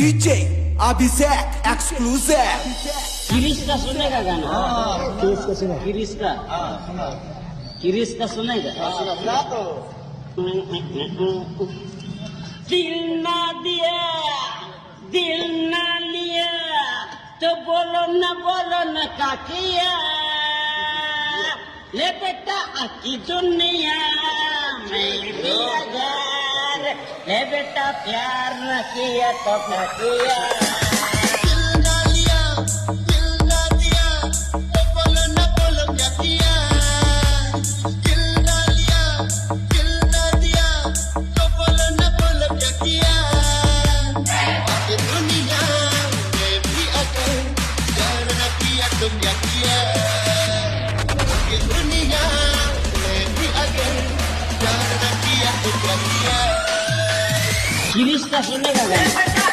DJ Abhishek exclusive. किरिश का सुनेगा गाना? किरिश का सुना? किरिश का? किरिश का सुनेगा? सुना तो। दिल ना दिया, दिल ना लिया, तो बोलो न का किया। ले बेटा आकी दुनिया में भी अगर, ले बेटा प्यार न किया तो क्या किया। किरिश का सुनेगा गाना?